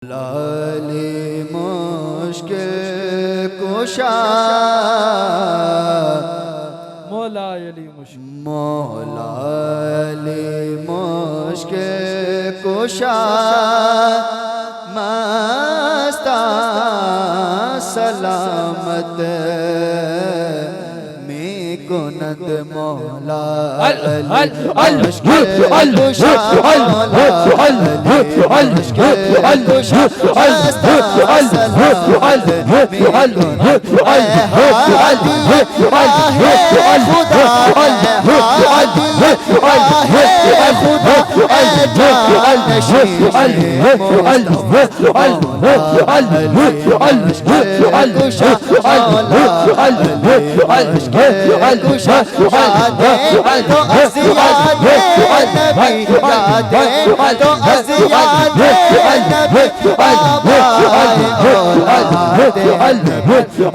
लाली मुश्किल कुशा मौला अली मुश्किल मौला अली मुश्किल कुशा मस्ता सलामत कुनद मौला कुशा यादे तो अज़ियादे नबी यादे तो अज़ियादे नबी बाबा औलादे मुस्तफा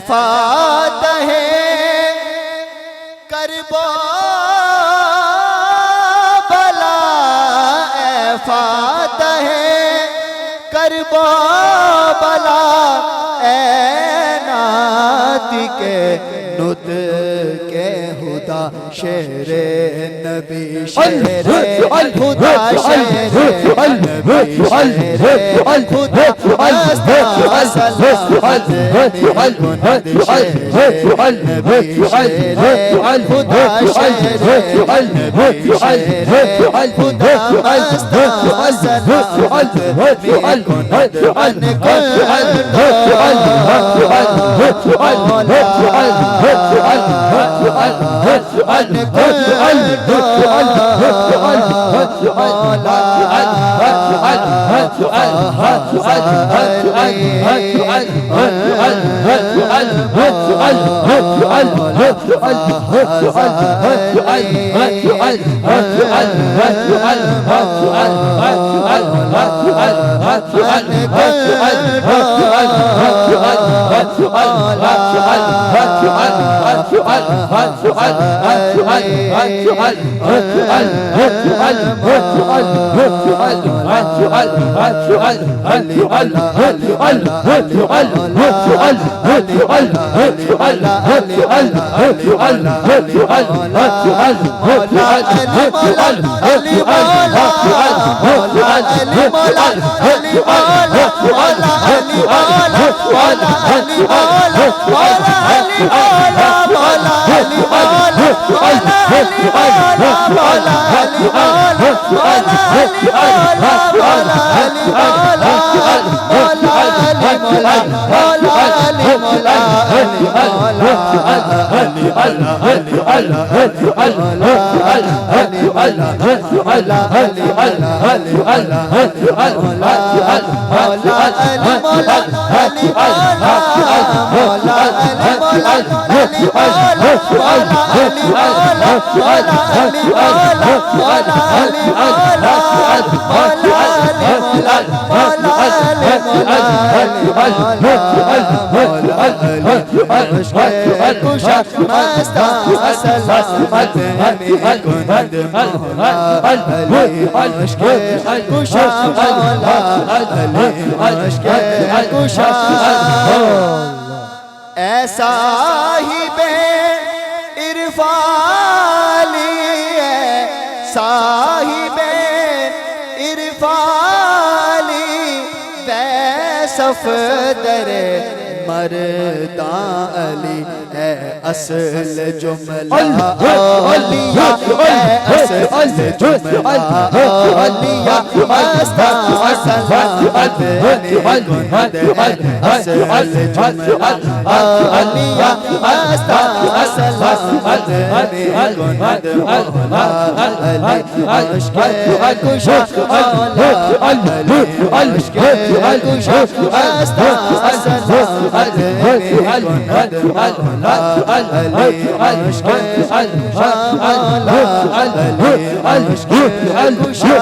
फातह करबला फातह करबला नातिके नुत के खुदा शेर नबी शेर खुदा शेर नबी शेर खुदा सलामत कुनद शेर नबी शेर खुदा शेर नबी शेर खुदा सलामत कुनद ऐसा ही बे इरफाली है साहिबे इरफाली सफदर मर्दा अली है असल जुमला औलिया है असल अलिया मस्ता सलामत गुनद असल जुमला अलिया मस्ता सलामत गुनद मौला अली अश्क कुशा मौला अली अश्क कुशा मस्ता सलामत गुनद मौला अली अश्क कुशा मौला अली अश्क कुशा